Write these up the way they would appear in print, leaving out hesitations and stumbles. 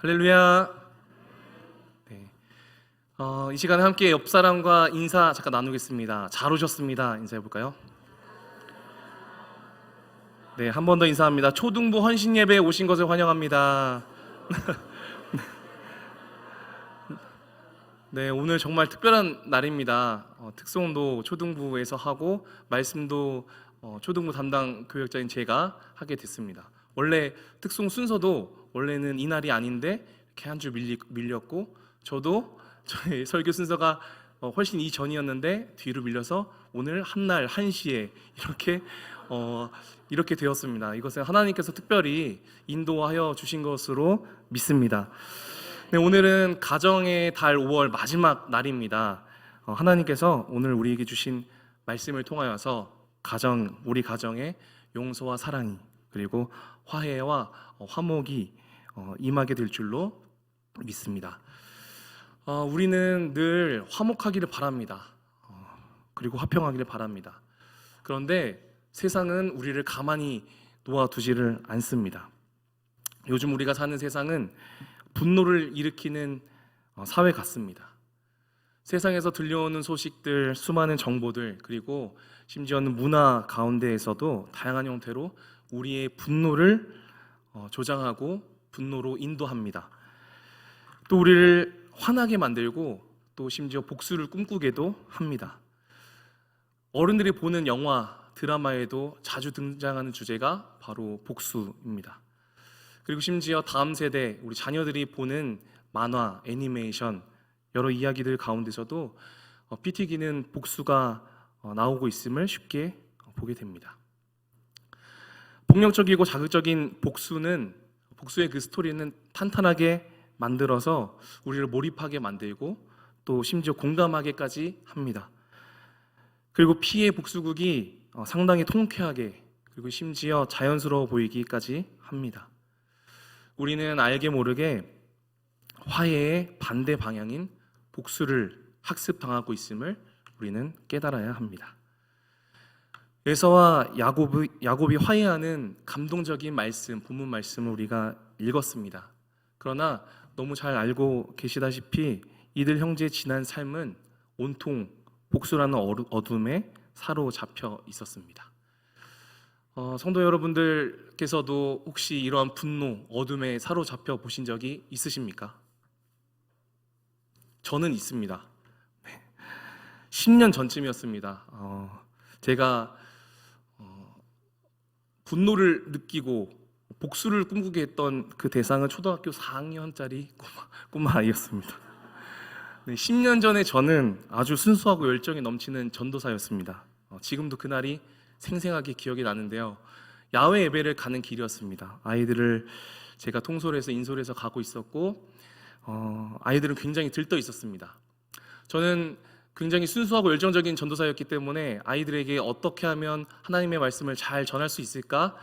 할렐루야. 네. 이 시간에 함께 옆 사람과 인사 잠깐 나누겠습니다. 잘 오셨습니다. 인사해 볼까요? 네, 한 번 더 인사합니다. 초등부 헌신 예배에 오신 것을 환영합니다. 네, 오늘 정말 특별한 날입니다. 특송도 초등부에서 하고 말씀도 초등부 담당 교역자인 제가 하게 됐습니다. 원래 특송 순서도 원래는 이날이 아닌데 이렇게 한 주 밀렸고, 저도 저희 설교 순서가 훨씬 이전이었는데 뒤로 밀려서 오늘 한날 1시에 이렇게 되었습니다. 이것은 하나님께서 특별히 인도하여 주신 것으로 믿습니다. 네, 오늘은 가정의 달 5월 마지막 날입니다. 하나님께서 오늘 우리에게 주신 말씀을 통하여서 우리 가정에 용서와 사랑이 그리고 화해와 화목이 임하게 될 줄로 믿습니다. 우리는 늘 화목하기를 바랍니다. 그리고 화평하기를 바랍니다. 그런데 세상은 우리를 가만히 놓아두지를 않습니다. 요즘 우리가 사는 세상은 분노를 일으키는 사회 같습니다. 세상에서 들려오는 소식들, 수많은 정보들, 그리고 심지어는 문화 가운데에서도 다양한 형태로 우리의 분노를 조장하고 분노로 인도합니다. 또 우리를 화나게 만들고 또 심지어 복수를 꿈꾸게도 합니다. 어른들이 보는 영화, 드라마에도 자주 등장하는 주제가 바로 복수입니다. 그리고 심지어 다음 세대, 우리 자녀들이 보는 만화, 애니메이션, 여러 이야기들 가운데서도 피 튀기는 복수가 나오고 있음을 쉽게 보게 됩니다. 폭력적이고 자극적인 복수의 그 스토리는 탄탄하게 만들어서 우리를 몰입하게 만들고 또 심지어 공감하게까지 합니다. 그리고 피해 복수극이 상당히 통쾌하게 그리고 심지어 자연스러워 보이기까지 합니다. 우리는 알게 모르게 화해의 반대 방향인 복수를 학습당하고 있음을 우리는 깨달아야 합니다. 에서와 야곱이 화해하는 감동적인 말씀, 본문 말씀을 우리가 읽었습니다. 그러나 너무 잘 알고 계시다시피 이들 형제의 지난 삶은 온통 복수라는 어둠에 사로잡혀 있었습니다. 성도 여러분들께서도 혹시 이러한 분노, 어둠에 사로잡혀 보신 적이 있으십니까? 저는 있습니다. 10년 전쯤이었습니다. 제가 분노를 느끼고 복수를 꿈꾸게 했던 그 대상은 초등학교 4학년짜리 꼬마 아이였습니다. 10년 전에 저는 아주 순수하고 열정이 넘치는 전도사였습니다. 지금도 그날이 생생하게 기억이 나는데요. 야외 예배를 가는 길이었습니다. 아이들을 제가 통솔해서 인솔해서 가고 있었고 아이들은 굉장히 들떠 있었습니다. 저는 굉장히 순수하고 열정적인 전도사였기 때문에 아이들에게 어떻게 하면 하나님의 말씀을 잘 전할 수 있을까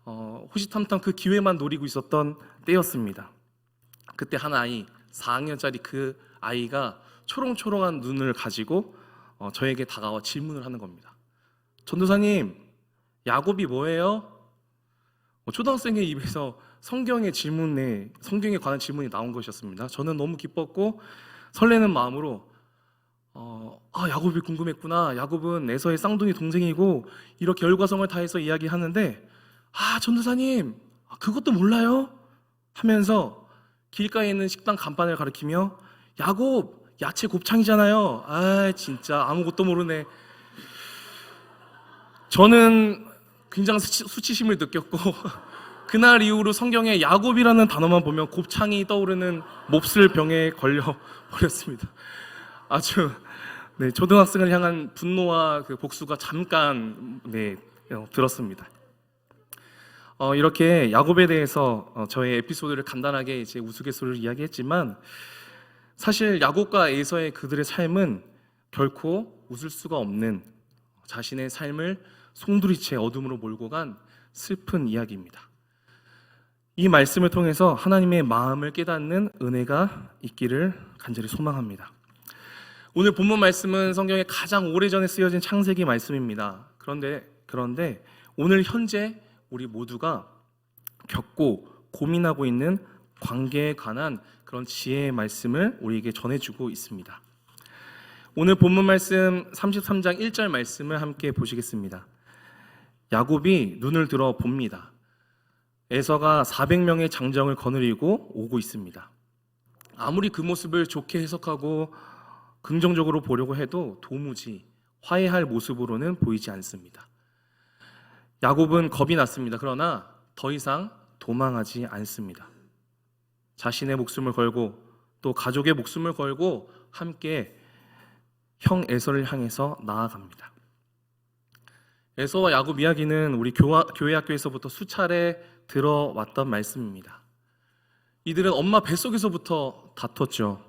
호시탐탐 그 기회만 노리고 있었던 때였습니다. 그때 한 아이, 4학년짜리 그 아이가 초롱초롱한 눈을 가지고 저에게 다가와 질문을 하는 겁니다. 전도사님, 야곱이 뭐예요? 초등학생의 입에서 성경에 관한 질문이 나온 것이었습니다. 저는 너무 기뻤고 설레는 마음으로 야곱이 궁금했구나. 야곱은 에서의 쌍둥이 동생이고 이렇게 열과성을 다해서 이야기하는데 전도사님, 그것도 몰라요? 하면서 길가에 있는 식당 간판을 가리키며 야곱, 야채 곱창이잖아요. 진짜 아무것도 모르네. 저는 굉장히 수치심을 느꼈고 그날 이후로 성경에 야곱이라는 단어만 보면 곱창이 떠오르는 몹쓸 병에 걸려 버렸습니다. 아주 초등학생을 향한 분노와 그 복수가 잠깐 들었습니다. 이렇게 야곱에 대해서 저의 에피소드를 간단하게 이제 우스갯소리를 이야기했지만 사실 야곱과 에서의 그들의 삶은 결코 웃을 수가 없는 자신의 삶을 송두리째 어둠으로 몰고 간 슬픈 이야기입니다. 이 말씀을 통해서 하나님의 마음을 깨닫는 은혜가 있기를 간절히 소망합니다. 오늘 본문 말씀은 성경에 가장 오래전에 쓰여진 창세기 말씀입니다. 그런데 오늘 현재 우리 모두가 겪고 고민하고 있는 관계에 관한 그런 지혜의 말씀을 우리에게 전해주고 있습니다. 오늘 본문 말씀 33장 1절 말씀을 함께 보시겠습니다. 야곱이 눈을 들어 봅니다. 에서가 400명의 장정을 거느리고 오고 있습니다. 아무리 그 모습을 좋게 해석하고 긍정적으로 보려고 해도 도무지 화해할 모습으로는 보이지 않습니다. 야곱은 겁이 났습니다. 그러나 더 이상 도망하지 않습니다. 자신의 목숨을 걸고 또 가족의 목숨을 걸고 함께 형 에서를 향해서 나아갑니다. 에서와 야곱 이야기는 우리 교회 학교에서부터 수차례 들어왔던 말씀입니다. 이들은 엄마 뱃속에서부터 다퉜죠.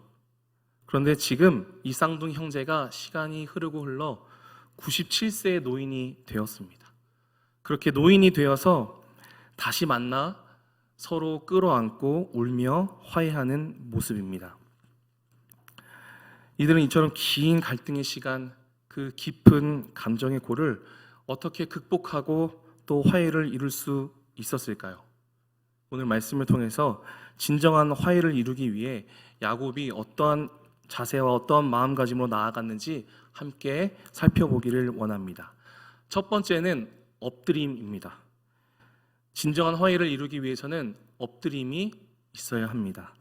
그런데 지금 이 쌍둥이 형제가 시간이 흐르고 흘러 97세의 노인이 되었습니다. 그렇게 노인이 되어서 다시 만나 서로 끌어안고 울며 화해하는 모습입니다. 이들은 이처럼 긴 갈등의 시간, 그 깊은 감정의 골을 어떻게 극복하고 또 화해를 이룰 수 있었을까요? 오늘 말씀을 통해서 진정한 화해를 이루기 위해 야곱이 어떠한 자세와 어떠한 마음가짐으로 나아갔는지 함께 살펴보기를 원합니다. 첫 번째는 엎드림입니다. 진정한 화해를 이루기 위해서는 엎드림이 있어야 합니다.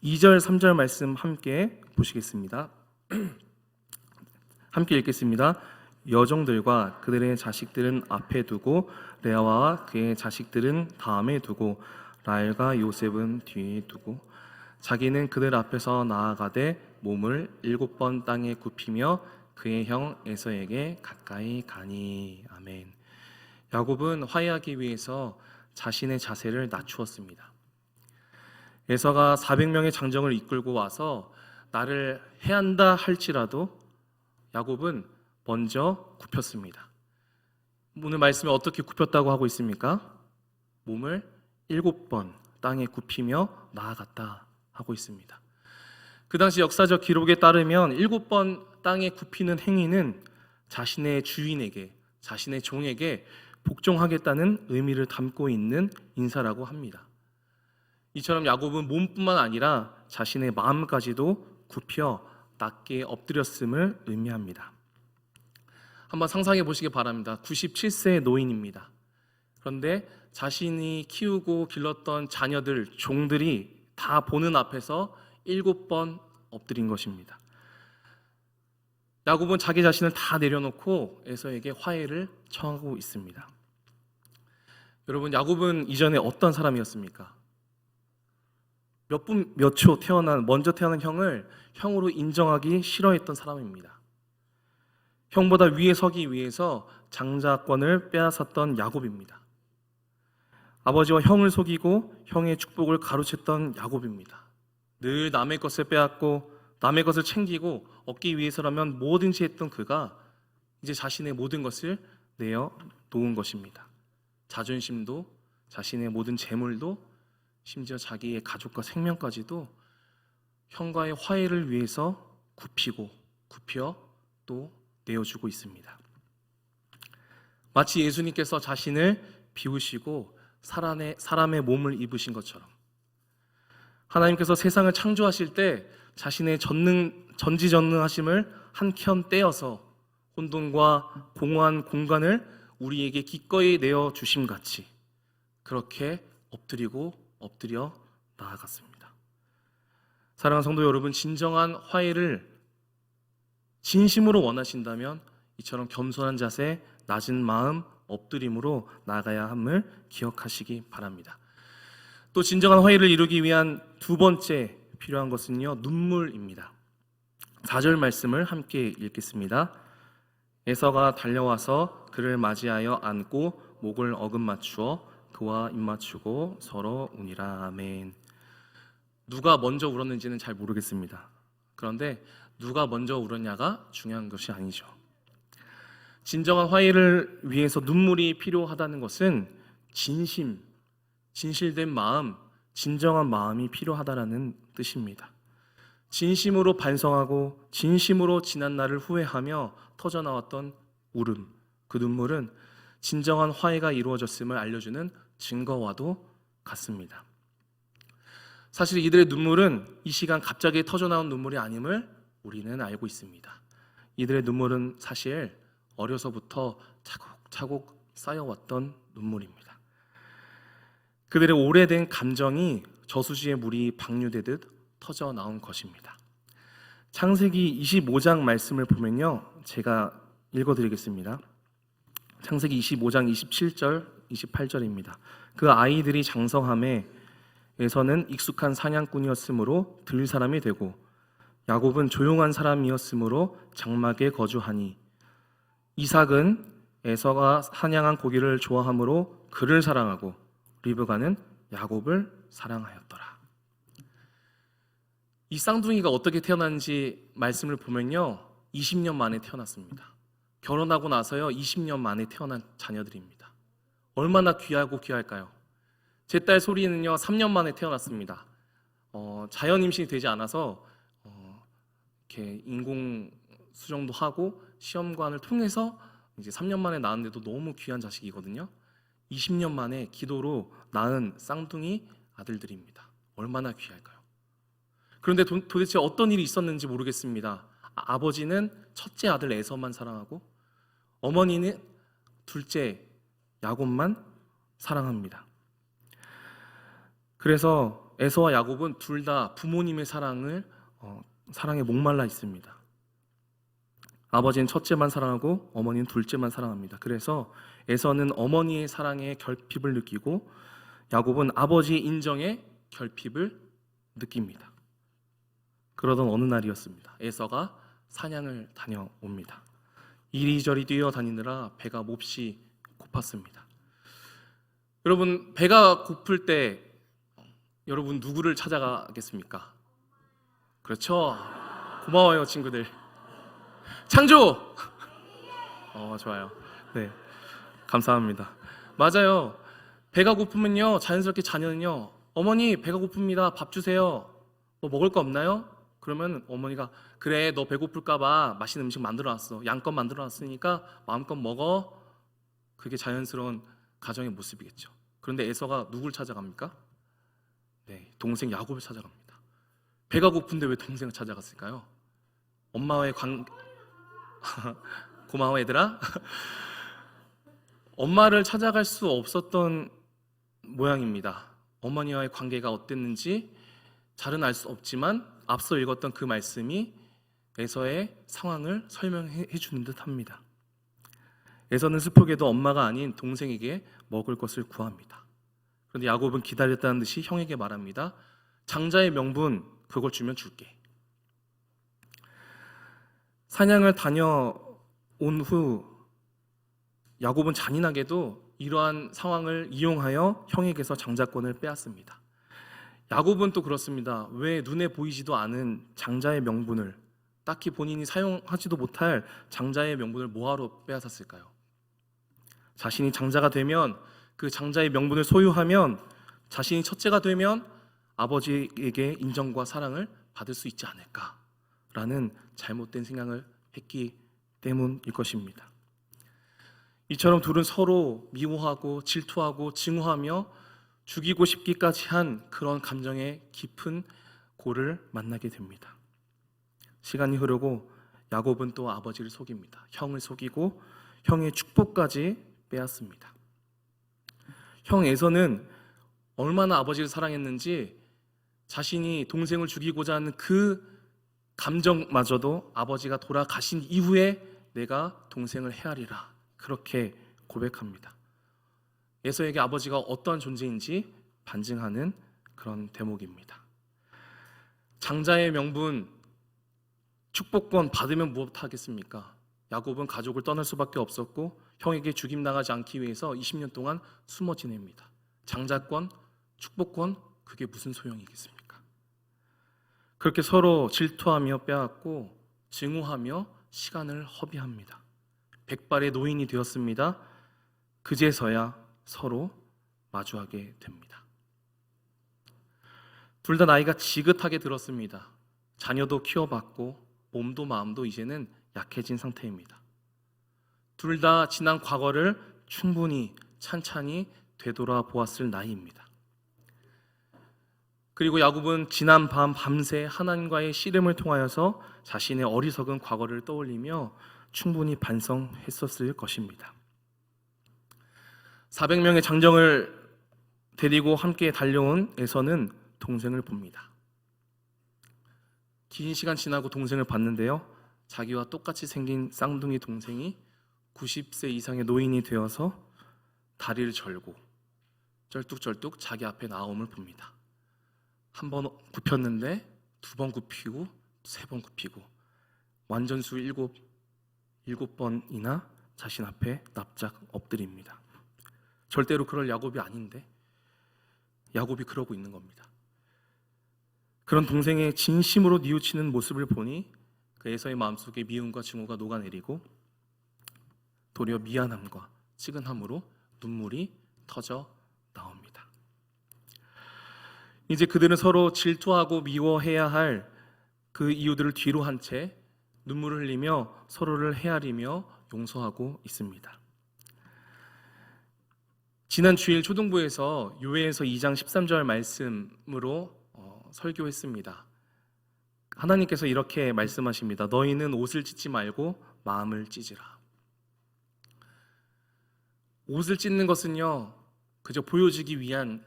2절, 3절 말씀 함께 보시겠습니다. 함께 읽겠습니다. 여종들과 그들의 자식들은 앞에 두고 레아와 그의 자식들은 다음에 두고 라헬과 요셉은 뒤에 두고 자기는 그들 앞에서 나아가되 몸을 7번 땅에 굽히며 그의 형 에서에게 가까이 가니. 아멘. 야곱은 화해하기 위해서 자신의 자세를 낮추었습니다. 에서가 400명의 장정을 이끌고 와서 나를 해한다 할지라도 야곱은 먼저 굽혔습니다. 오늘 말씀에 어떻게 굽혔다고 하고 있습니까? 몸을 7번 땅에 굽히며 나아갔다 하고 있습니다. 그 당시 역사적 기록에 따르면 7번 땅에 굽히는 행위는 자신의 주인에게, 자신의 종에게 복종하겠다는 의미를 담고 있는 인사라고 합니다. 이처럼 야곱은 몸뿐만 아니라 자신의 마음까지도 굽혀 낮게 엎드렸음을 의미합니다. 한번 상상해 보시기 바랍니다. 97세의 노인입니다. 그런데 자신이 키우고 길렀던 자녀들, 종들이 다 보는 앞에서 7번 엎드린 것입니다. 야곱은 자기 자신을 다 내려놓고 에서에게 화해를 청하고 있습니다. 여러분, 야곱은 이전에 어떤 사람이었습니까? 몇 초 먼저 태어난 형을 형으로 인정하기 싫어했던 사람입니다. 형보다 위에 서기 위해서 장자권을 빼앗았던 야곱입니다. 아버지와 형을 속이고 형의 축복을 가로챘던 야곱입니다. 늘 남의 것을 빼앗고 남의 것을 챙기고 얻기 위해서라면 뭐든지 했던 그가 이제 자신의 모든 것을 내어 놓은 것입니다. 자존심도, 자신의 모든 재물도, 심지어 자기의 가족과 생명까지도 형과의 화해를 위해서 굽혀 또 내어주고 있습니다. 마치 예수님께서 자신을 비우시고 사람의 몸을 입으신 것처럼 하나님께서 세상을 창조하실 때 자신의 전지전능하심을 한켠 떼어서 혼돈과 공허한 공간을 우리에게 기꺼이 내어주심 같이 그렇게 엎드려 나아갔습니다. 사랑하는 성도 여러분, 진정한 화해를 진심으로 원하신다면 이처럼 겸손한 자세, 낮은 마음, 엎드림으로 나아가야 함을 기억하시기 바랍니다. 또 진정한 화해를 이루기 위한 두 번째 필요한 것은요, 눈물입니다. 4절 말씀을 함께 읽겠습니다. 에서가 달려와서 그를 맞이하여 안고 목을 어긋맞추어 그와 입맞추고 서로 우니라. 아멘. 누가 먼저 울었는지는 잘 모르겠습니다. 그런데 누가 먼저 울었냐가 중요한 것이 아니죠. 진정한 화해를 위해서 눈물이 필요하다는 것은 진실된 마음, 진정한 마음이 필요하다라는 뜻입니다. 진심으로 반성하고 진심으로 지난 날을 후회하며 터져나왔던 울음, 그 눈물은 진정한 화해가 이루어졌음을 알려주는 증거와도 같습니다. 사실 이들의 눈물은 이 시간 갑자기 터져나온 눈물이 아님을 우리는 알고 있습니다. 이들의 눈물은 사실 어려서부터 차곡차곡 쌓여왔던 눈물입니다. 그들의 오래된 감정이 저수지에 물이 방류되듯 터져 나온 것입니다. 창세기 25장 말씀을 보면요, 제가 읽어드리겠습니다. 창세기 25장 27절, 28절입니다. 그 아이들이 장성함에 에서는 익숙한 사냥꾼이었으므로 들 사람이 되고 야곱은 조용한 사람이었으므로 장막에 거주하니 이삭은 에서가 사냥한 고기를 좋아하므로 그를 사랑하고 리브가는 야곱을 사랑하였더라. 이 쌍둥이가 어떻게 태어난지 말씀을 보면요, 20년 만에 태어났습니다. 결혼하고 나서요 20년 만에 태어난 자녀들입니다. 얼마나 귀하고 귀할까요? 제 딸 소리는요 3년 만에 태어났습니다. 자연 임신이 되지 않아서 이렇게 인공 수정도 하고 시험관을 통해서 이제 3년 만에 낳았는데도 너무 귀한 자식이거든요. 20년 만에 기도로 낳은 쌍둥이 아들들입니다. 얼마나 귀할까요? 그런데 도대체 어떤 일이 있었는지 모르겠습니다. 아버지는 첫째 아들 에서만 사랑하고 어머니는 둘째 야곱만 사랑합니다. 그래서 에서와 야곱은 둘 다 부모님의 사랑에 목말라 있습니다. 아버지는 첫째만 사랑하고 어머니는 둘째만 사랑합니다. 그래서 에서는 어머니의 사랑에 결핍을 느끼고 야곱은 아버지의 인정에 결핍을 느낍니다. 그러던 어느 날이었습니다. 에서가 사냥을 다녀옵니다. 이리저리 뛰어다니느라 배가 몹시 고팠습니다. 여러분, 배가 고플 때 여러분 누구를 찾아가겠습니까? 그렇죠. 고마워요, 친구들. 창조! 좋아요. 네, 감사합니다. 맞아요. 배가 고프면요, 자연스럽게 자녀는요, 어머니 배가 고픕니다. 밥 주세요. 뭐 먹을 거 없나요? 그러면 어머니가 그래, 너 배고플까봐 맛있는 음식 만들어놨어. 양껏 만들어놨으니까 마음껏 먹어. 그게 자연스러운 가정의 모습이겠죠. 그런데 에서가 누굴 찾아갑니까? 네, 동생 야곱을 찾아갑니다. 배가 고픈데 왜 동생을 찾아갔을까요? 엄마와의 고마워 얘들아. 엄마를 찾아갈 수 없었던 모양입니다. 어머니와의 관계가 어땠는지 잘은 알 수 없지만 앞서 읽었던 그 말씀이 에서의 상황을 설명해 주는 듯 합니다. 에서는 슬프게도 엄마가 아닌 동생에게 먹을 것을 구합니다. 그런데 야곱은 기다렸다는 듯이 형에게 말합니다. 장자의 명분 그걸 주면 줄게. 사냥을 다녀온 후 야곱은 잔인하게도 이러한 상황을 이용하여 형에게서 장자권을 빼앗습니다. 야곱은 또 그렇습니다. 왜 눈에 보이지도 않은 장자의 명분을, 딱히 본인이 사용하지도 못할 장자의 명분을 뭐하러 빼앗았을까요? 자신이 장자가 되면, 그 장자의 명분을 소유하면, 자신이 첫째가 되면 아버지에게 인정과 사랑을 받을 수 있지 않을까라는 잘못된 생각을 했기 때문일 것입니다. 이처럼 둘은 서로 미워하고 질투하고 증오하며 죽이고 싶기까지 한 그런 감정의 깊은 골을 만나게 됩니다. 시간이 흐르고 야곱은 또 아버지를 속입니다. 형을 속이고 형의 축복까지 빼앗습니다. 형 에서는 얼마나 아버지를 사랑했는지 자신이 동생을 죽이고자 하는 그 감정마저도 아버지가 돌아가신 이후에 내가 동생을 해하리라, 그렇게 고백합니다. 에서에게 아버지가 어떠한 존재인지 반증하는 그런 대목입니다. 장자의 명분, 축복권 받으면 무엇하겠습니까? 야곱은 가족을 떠날 수밖에 없었고 형에게 죽임당하지 않기 위해서 20년 동안 숨어 지냅니다. 장자권, 축복권, 그게 무슨 소용이겠습니까? 그렇게 서로 질투하며 빼앗고 증오하며 시간을 허비합니다. 백발의 노인이 되었습니다. 그제서야 서로 마주하게 됩니다. 둘 다 나이가 지긋하게 들었습니다. 자녀도 키워봤고 몸도 마음도 이제는 약해진 상태입니다. 둘 다 지난 과거를 충분히 찬찬히 되돌아보았을 나이입니다. 그리고 야곱은 지난 밤새 하나님과의 씨름을 통하여서 자신의 어리석은 과거를 떠올리며 충분히 반성했었을 것입니다. 400명의 장정을 데리고 함께 달려온 에서는 동생을 봅니다. 긴 시간 지나고 동생을 봤는데요, 자기와 똑같이 생긴 쌍둥이 동생이 90세 이상의 노인이 되어서 다리를 절고 쩔뚝쩔뚝 자기 앞에 나옴을 봅니다. 한 번 굽혔는데 2번 굽히고 3번 굽히고 완전수 7번이나 자신 앞에 납작 엎드립니다. 절대로 그럴 야곱이 아닌데 야곱이 그러고 있는 겁니다. 그런 동생의 진심으로 뉘우치는 모습을 보니 그 에서의 마음속에 미움과 증오가 녹아내리고 도리어 미안함과 측은함으로 눈물이 터져 나옵니다. 이제 그들은 서로 질투하고 미워해야 할 그 이유들을 뒤로 한 채 눈물을 흘리며 서로를 헤아리며 용서하고 있습니다. 지난 주일 초등부에서 요엘서 2장 13절 말씀으로 설교했습니다. 하나님께서 이렇게 말씀하십니다. 너희는 옷을 찢지 말고 마음을 찢으라. 옷을 찢는 것은요, 그저 보여주기 위한,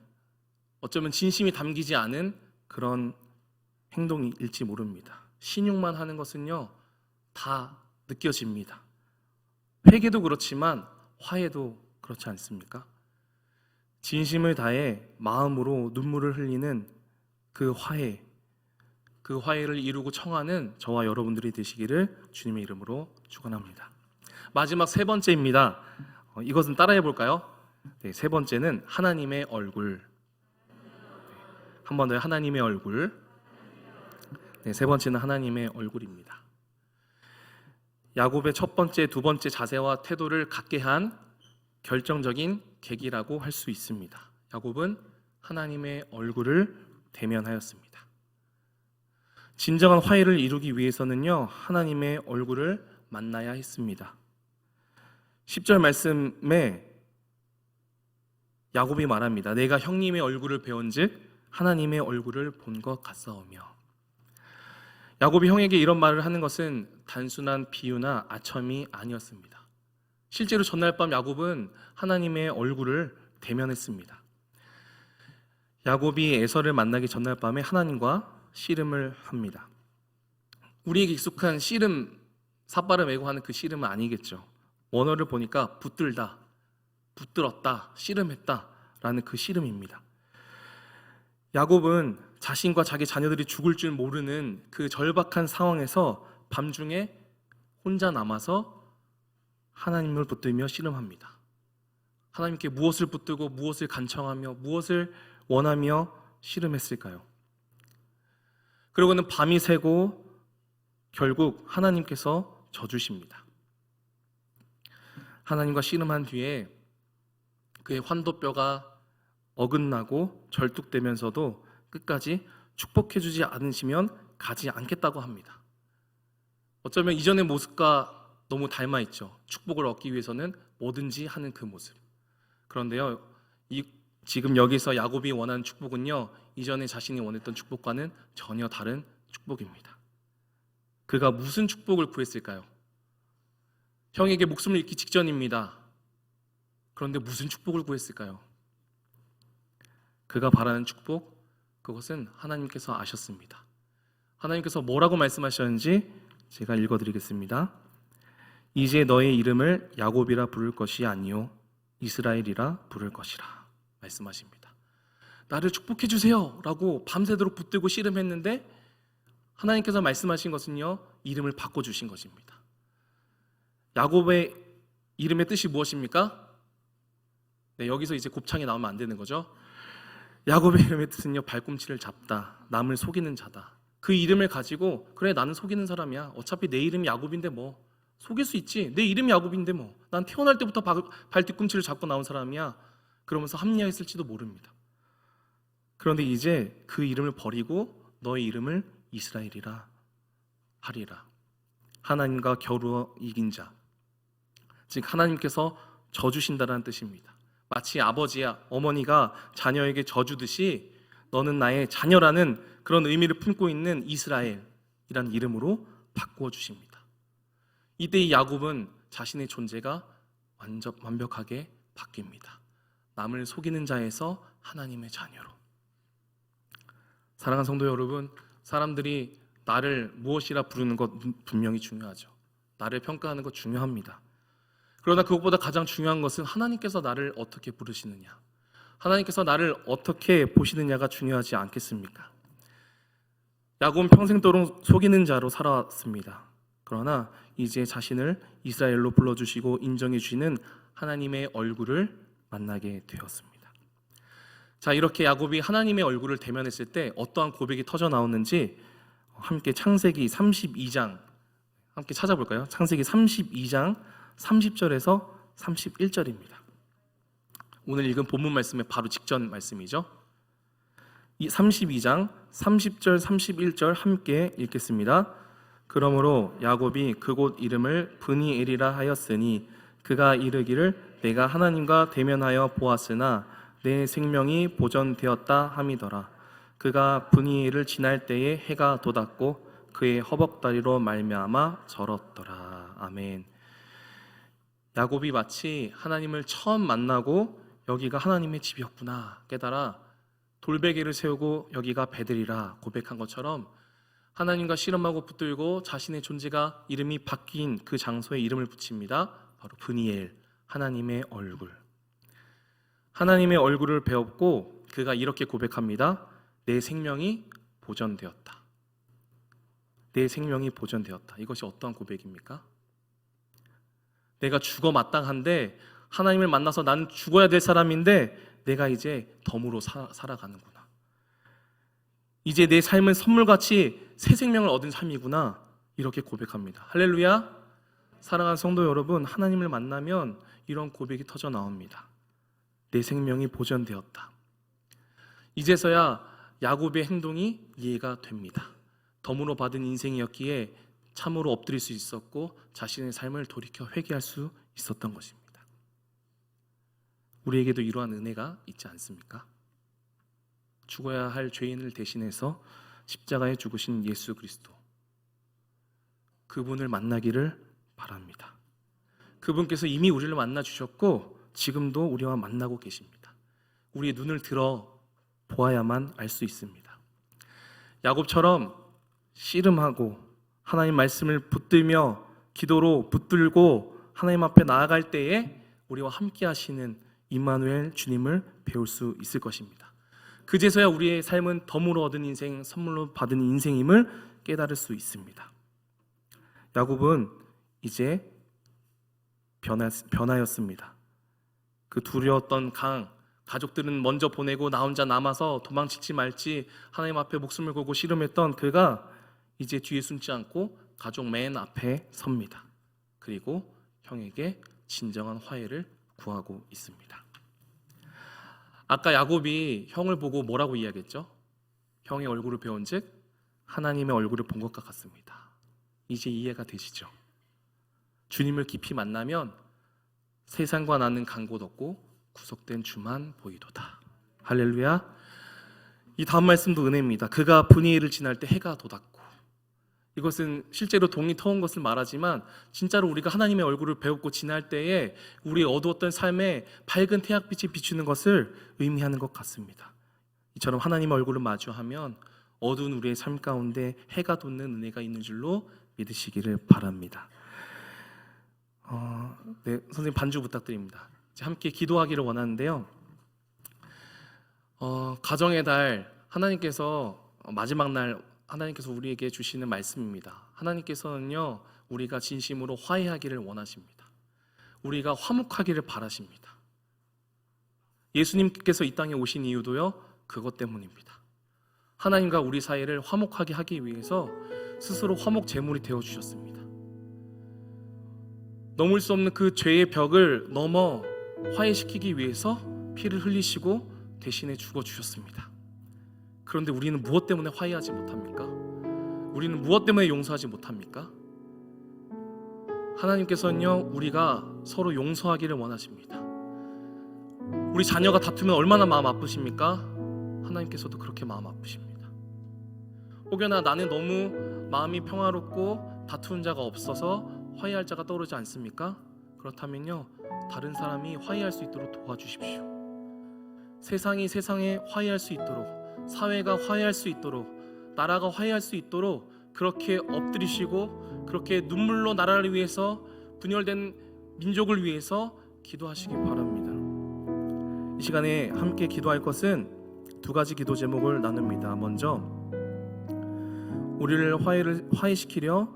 어쩌면 진심이 담기지 않은 그런 행동일지 모릅니다. 신용만 하는 것은요, 다 느껴집니다. 회개도 그렇지만 화해도 그렇지 않습니까? 진심을 다해 마음으로 눈물을 흘리는 그 화해를 이루고 청하는 저와 여러분들이 되시기를 주님의 이름으로 축원합니다. 마지막 3번째입니다. 이것은 따라해 볼까요? 네, 3번째는 하나님의 얼굴. 한 번 더요. 하나님의 얼굴. 네, 3번째는 하나님의 얼굴입니다. 야곱의 첫 번째, 두 번째 자세와 태도를 갖게 한 결정적인 계기라고 할 수 있습니다. 야곱은 하나님의 얼굴을 대면하였습니다. 진정한 화해를 이루기 위해서는요, 하나님의 얼굴을 만나야 했습니다. 10절 말씀에 야곱이 말합니다. 내가 형님의 얼굴을 배운즉 하나님의 얼굴을 본 것 같사오며. 야곱이 형에게 이런 말을 하는 것은 단순한 비유나 아첨이 아니었습니다. 실제로 전날 밤 야곱은 하나님의 얼굴을 대면했습니다. 야곱이 에서를 만나기 전날 밤에 하나님과 씨름을 합니다. 우리에게 익숙한 씨름, 삿발을 메고 하는 그 씨름은 아니겠죠. 원어를 보니까 붙들다, 붙들었다, 씨름했다 라는 그 씨름입니다. 야곱은 자신과 자기 자녀들이 죽을 줄 모르는 그 절박한 상황에서 밤중에 혼자 남아서 하나님을 붙들며 씨름합니다. 하나님께 무엇을 붙들고 무엇을 간청하며 무엇을 원하며 씨름했을까요? 그러고는 밤이 새고 결국 하나님께서 져주십니다. 하나님과 씨름한 뒤에 그의 환도뼈가 어긋나고 절뚝되면서도 끝까지 축복해주지 않으시면 가지 않겠다고 합니다. 어쩌면 이전의 모습과 너무 닮아있죠. 축복을 얻기 위해서는 뭐든지 하는 그 모습. 그런데요, 지금 여기서 야곱이 원하는 축복은요, 이전에 자신이 원했던 축복과는 전혀 다른 축복입니다. 그가 무슨 축복을 구했을까요? 형에게 목숨을 잃기 직전입니다. 그런데 무슨 축복을 구했을까요? 그가 바라는 축복, 그것은 하나님께서 아셨습니다. 하나님께서 뭐라고 말씀하셨는지 제가 읽어드리겠습니다. 이제 너의 이름을 야곱이라 부를 것이 아니요 이스라엘이라 부를 것이라 말씀하십니다. 나를 축복해 주세요 라고 밤새도록 붙들고 씨름했는데 하나님께서 말씀하신 것은요, 이름을 바꿔주신 것입니다. 야곱의 이름의 뜻이 무엇입니까? 네, 여기서 이제 곱창이 나오면 안 되는 거죠. 야곱의 이름의 뜻은요, 발꿈치를 잡다, 남을 속이는 자다. 그 이름을 가지고 그래, 나는 속이는 사람이야. 어차피 내 이름이 야곱인데 뭐 속일 수 있지. 내 이름이 야곱인데 뭐 난 태어날 때부터 발 뒤꿈치를 잡고 나온 사람이야. 그러면서 합리화했을지도 모릅니다. 그런데 이제 그 이름을 버리고 너의 이름을 이스라엘이라 하리라. 하나님과 겨루어 이긴 자, 즉 하나님께서 져주신다라는 뜻입니다. 마치 아버지야 어머니가 자녀에게 져주듯이 너는 나의 자녀라는 그런 의미를 품고 있는 이스라엘이라는 이름으로 바꾸어 주십니다. 이때 이 야곱은 자신의 존재가 완벽하게 바뀝니다. 남을 속이는 자에서 하나님의 자녀로. 사랑하는 성도 여러분, 사람들이 나를 무엇이라 부르는 것 분명히 중요하죠. 나를 평가하는 것 중요합니다. 그러나 그것보다 가장 중요한 것은 하나님께서 나를 어떻게 부르시느냐, 하나님께서 나를 어떻게 보시느냐가 중요하지 않겠습니까? 야곱은 평생도록 속이는 자로 살아왔습니다. 그러나 이제 자신을 이스라엘로 불러주시고 인정해 주시는 하나님의 얼굴을 만나게 되었습니다. 자, 이렇게 야곱이 하나님의 얼굴을 대면했을 때 어떠한 고백이 터져 나오는지 함께 창세기 32장 함께 찾아볼까요? 창세기 32장 30절에서 31절입니다. 오늘 읽은 본문 말씀의 바로 직전 말씀이죠. 이 32장 30절 31절 함께 읽겠습니다. 그러므로 야곱이 그곳 이름을 브니엘이라 하였으니 그가 이르기를 내가 하나님과 대면하여 보았으나 내 생명이 보전되었다 함이더라. 그가 브니엘을 지날 때에 해가 돋았고 그의 허벅다리로 말미암아 절었더라. 아멘. 야곱이 마치 하나님을 처음 만나고 여기가 하나님의 집이었구나 깨달아 돌베개를 세우고 여기가 베들이라 고백한 것처럼 하나님과 씨름하고 붙들고 자신의 존재가 이름이 바뀐 그 장소에 이름을 붙입니다. 바로 브니엘, 하나님의 얼굴. 하나님의 얼굴을 배웠고 그가 이렇게 고백합니다. 내 생명이 보전되었다. 내 생명이 보전되었다. 이것이 어떠한 고백입니까? 내가 죽어 마땅한데 하나님을 만나서 나는 죽어야 될 사람인데 내가 이제 덤으로 살아가는구나. 이제 내 삶은 선물같이 새 생명을 얻은 삶이구나. 이렇게 고백합니다. 할렐루야. 사랑하는 성도 여러분, 하나님을 만나면 이런 고백이 터져 나옵니다. 내 생명이 보전되었다. 이제서야 야곱의 행동이 이해가 됩니다. 덤으로 받은 인생이었기에 참으로 엎드릴 수 있었고 자신의 삶을 돌이켜 회개할 수 있었던 것입니다. 우리에게도 이러한 은혜가 있지 않습니까? 죽어야 할 죄인을 대신해서 십자가에 죽으신 예수 그리스도, 그분을 만나기를 바랍니다. 그분께서 이미 우리를 만나 주셨고 지금도 우리와 만나고 계십니다. 우리의 눈을 들어 보아야만 알 수 있습니다. 야곱처럼 씨름하고 하나님 말씀을 붙들며 기도로 붙들고 하나님 앞에 나아갈 때에 우리와 함께 하시는 임마누엘 주님을 배울 수 있을 것입니다. 그제서야 우리의 삶은 덤으로 얻은 인생, 선물로 받은 인생임을 깨달을 수 있습니다. 야곱은 이제 변하였습니다. 그 두려웠던 가족들은 먼저 보내고 나 혼자 남아서 도망칠지 말지 하나님 앞에 목숨을 걸고 씨름했던 그가 이제 뒤에 숨지 않고 가족 맨 앞에 섭니다. 그리고 형에게 진정한 화해를 구하고 있습니다. 아까 야곱이 형을 보고 뭐라고 이야기했죠? 형의 얼굴을 배운즉 하나님의 얼굴을 본 것과 같습니다. 이제 이해가 되시죠? 주님을 깊이 만나면 세상과 나는 간 곳 없고 구속된 주만 보이도다. 할렐루야. 이 다음 말씀도 은혜입니다. 그가 브니엘을 지날 때 해가 돋았고, 이것은 실제로 동이 터온 것을 말하지만 진짜로 우리가 하나님의 얼굴을 배웠고 지날 때에 우리의 어두웠던 삶에 밝은 태양빛이 비추는 것을 의미하는 것 같습니다. 이처럼 하나님의 얼굴을 마주하면 어두운 우리의 삶 가운데 해가 돋는 은혜가 있는 줄로 믿으시기를 바랍니다. 네, 선생님 반주 부탁드립니다. 함께 기도하기를 원하는데요. 가정의 달 하나님께서 마지막 날 하나님께서 우리에게 주시는 말씀입니다. 하나님께서는요, 우리가 진심으로 화해하기를 원하십니다. 우리가 화목하기를 바라십니다. 예수님께서 이 땅에 오신 이유도요, 그것 때문입니다. 하나님과 우리 사이를 화목하게 하기 위해서 스스로 화목 제물이 되어 주셨습니다. 넘을 수 없는 그 죄의 벽을 넘어 화해시키기 위해서 피를 흘리시고 대신에 죽어 주셨습니다. 그런데 우리는 무엇 때문에 화해하지 못합니까? 우리는 무엇 때문에 용서하지 못합니까? 하나님께서는요, 우리가 서로 용서하기를 원하십니다. 우리 자녀가 다투면 얼마나 마음 아프십니까? 하나님께서도 그렇게 마음 아프십니다. 혹여나 나는 너무 마음이 평화롭고 다투는 자가 없어서 화해할 자가 떠오르지 않습니까? 그렇다면요, 다른 사람이 화해할 수 있도록 도와주십시오. 세상이 세상에 화해할 수 있도록, 사회가 화해할 수 있도록, 나라가 화해할 수 있도록 그렇게 엎드리시고 그렇게 눈물로 나라를 위해서, 분열된 민족을 위해서 기도하시기 바랍니다. 이 시간에 함께 기도할 것은 두 가지 기도 제목을 나눕니다. 먼저 우리를 화해시키려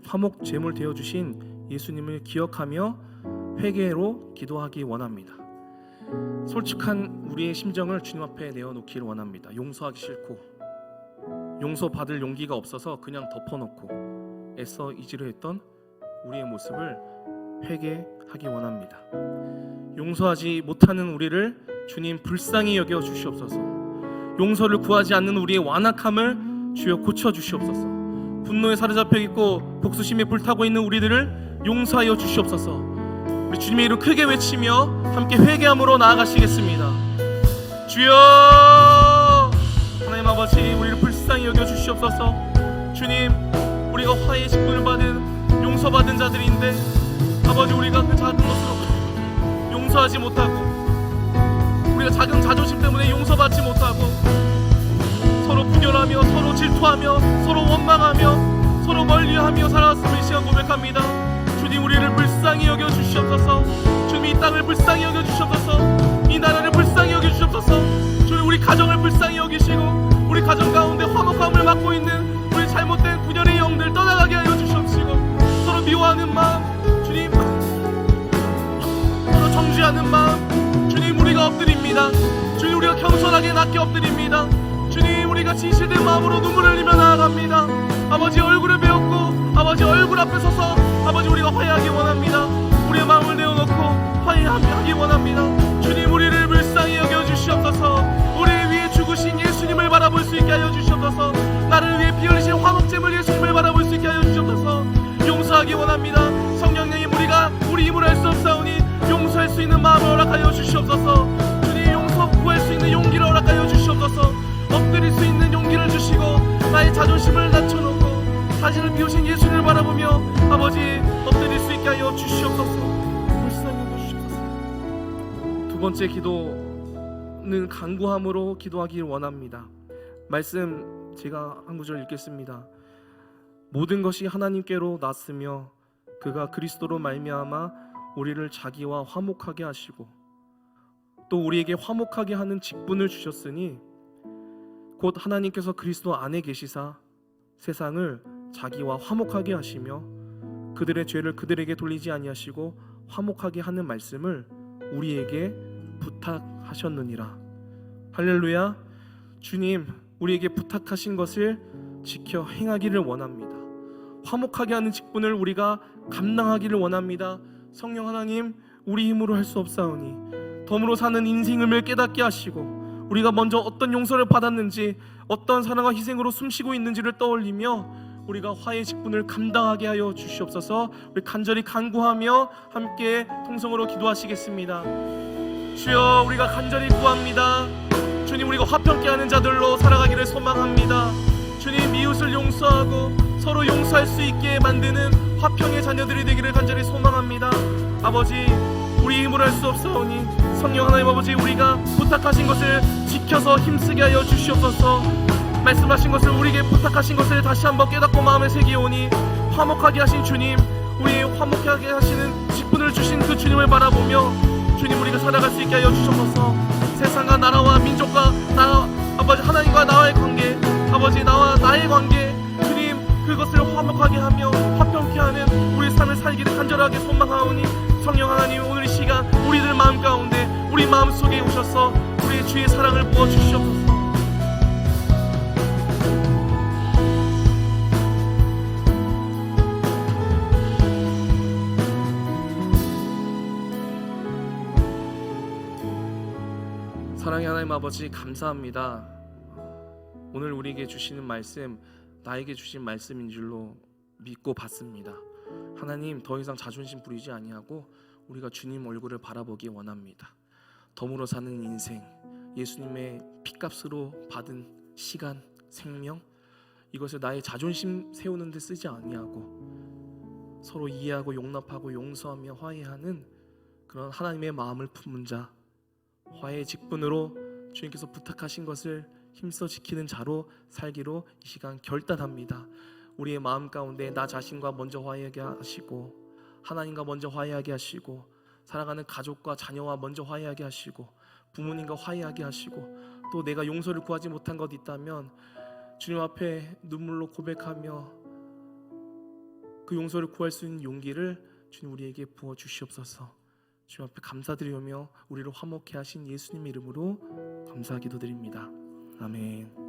화목 제물 되어 주신 예수님을 기억하며 회개로 기도하기 원합니다. 솔직한 우리의 심정을 주님 앞에 내어놓기를 원합니다. 용서하기 싫고 용서받을 용기가 없어서 그냥 덮어놓고 애써 잊으려 했던 우리의 모습을 회개하기 원합니다. 용서하지 못하는 우리를 주님 불쌍히 여겨 주시옵소서. 용서를 구하지 않는 우리의 완악함을 주여 고쳐 주시옵소서. 분노에 사로잡혀 있고 복수심에 불타고 있는 우리들을 용서하여 주시옵소서. 우리 주님의 이름 크게 외치며 함께 회개함으로 나아가시겠습니다. 주여, 하나님 아버지, 우리를 불쌍히 여겨 주시옵소서. 주님, 우리가 화해의 직분을 받은 용서받은 자들인데 아버지, 우리가 그 작은 것으로 용서하지 못하고, 우리가 작은 자존심 때문에 용서받지 못하고 서로 분열하며 서로 질투하며 서로 원망하며 서로 멀리하며 살아왔음을 이 시간 고백합니다. 주님, 우리를 불쌍히 여겨 주시옵소서. 주님, 이 땅을 불쌍히 여겨 주시옵소서. 이 나라를 불쌍히 여겨 주시옵소서. 주님, 우리 가정을 불쌍히 여기시고 우리 가정 가운데 화목함을 맡고 있는 우리 잘못된 분열의 영들 떠나가게 하여 주시옵시고, 서로 미워하는 마음, 주님, 서로 정죄하는 마음, 주님, 우리가 엎드립니다. 주님, 우리가 겸손하게 낮게 엎드립니다. 주님, 우리가 진실된 마음으로 눈물을 흘리며 나아갑니다. 아버지, 얼굴을 배웠고 아버지 얼굴 앞에 서서 아버지, 우리가 화해하기 원합니다. 우리의 마음을 내어놓고 화해하기 원합니다. 주님, 우리를 불쌍히 여겨 주시옵소서. 우리를 위해 죽으신 예수님을 바라볼 수 있게 하여 주시옵소서. 나를 위해 피 흘리신 화목제물 예수님을 바라볼 수 있게 하여 주시옵소서. 용서하기 원합니다. 성령님, 우리가 우리 힘으로 할 수 없사오니 용서할 수 있는 마음을 허락하여 주시옵소서. 주님, 용서 구할 수 있는 용기를 허락하여 주시옵소서. 엎드릴 수 있는 용기를 주시고 나의 자존심을 낮춰놓고 자신을 비우신 예수님을 바라보며 아버지, 엎드릴 수 있게 하여 주시옵소서. 불쌍히 여겨 주시옵소서. 두 번째 기도는 간구함으로 기도하길 원합니다. 말씀 제가 한 구절 읽겠습니다. 모든 것이 하나님께로 났으며 그가 그리스도로 말미암아 우리를 자기와 화목하게 하시고 또 우리에게 화목하게 하는 직분을 주셨으니 곧 하나님께서 그리스도 안에 계시사 세상을 자기와 화목하게 하시며 그들의 죄를 그들에게 돌리지 아니하시고 화목하게 하는 말씀을 우리에게 부탁하셨느니라. 할렐루야. 주님, 우리에게 부탁하신 것을 지켜 행하기를 원합니다. 화목하게 하는 직분을 우리가 감당하기를 원합니다. 성령 하나님, 우리 힘으로 할 수 없사오니 덤으로 사는 인생을 깨닫게 하시고 우리가 먼저 어떤 용서를 받았는지, 어떤 사랑과 희생으로 숨쉬고 있는지를 떠올리며 우리가 화해의 직분을 감당하게 하여 주시옵소서. 우리 간절히 간구하며 함께 통성으로 기도하시겠습니다. 주여, 우리가 간절히 구합니다. 주님, 우리가 화평케 하는 자들로 살아가기를 소망합니다. 주님, 이웃을 용서하고 서로 용서할 수 있게 만드는 화평의 자녀들이 되기를 간절히 소망합니다. 아버지, 우리 힘으로 할 수 없사오니 성령 하나님 아버지, 우리가 부탁하신 것을 지켜서 힘쓰게 하여 주시옵소서. 말씀하신 것을, 우리에게 부탁하신 것을 다시 한번 깨닫고 마음에 새기오니 화목하게 하신 주님, 우리 화목하게 하시는 직분을 주신 그 주님을 바라보며 주님, 우리가 살아갈 수 있게 하여 주시옵소서. 세상과 나라와 민족과 아버지 하나님과 나와의 관계, 아버지 나와 나의 관계, 주님, 그것을 화목하게 하며 화평케 하는 우리 삶을 살기를 간절하게 소망하오니 성령 하나님, 오늘 이 시간 우리들 마음 가운데, 우리 마음 속에 오셔서 우리의 주의 사랑을 부어주시옵소서. 사랑의 하나님 아버지, 감사합니다. 오늘 우리에게 주시는 말씀, 나에게 주신 말씀인 줄로 믿고 받습니다. 하나님, 더 이상 자존심 부리지 아니하고 우리가 주님 얼굴을 바라보기 원합니다. 덤으로 사는 인생, 예수님의 핏값으로 받은 시간, 생명, 이것을 나의 자존심 세우는 데 쓰지 아니하고 서로 이해하고 용납하고 용서하며 화해하는 그런 하나님의 마음을 품은 자, 화해의 직분으로 주님께서 부탁하신 것을 힘써 지키는 자로 살기로 이 시간 결단합니다. 우리의 마음 가운데 나 자신과 먼저 화해하게 하시고, 하나님과 먼저 화해하게 하시고, 사랑하는 가족과 자녀와 먼저 화해하게 하시고, 부모님과 화해하게 하시고, 또 내가 용서를 구하지 못한 것 있다면 주님 앞에 눈물로 고백하며 그 용서를 구할 수 있는 용기를 주님 우리에게 부어 주시옵소서. 주님 앞에 감사드리며 우리를 화목케 하신 예수님의 이름으로 감사 기도드립니다. 아멘.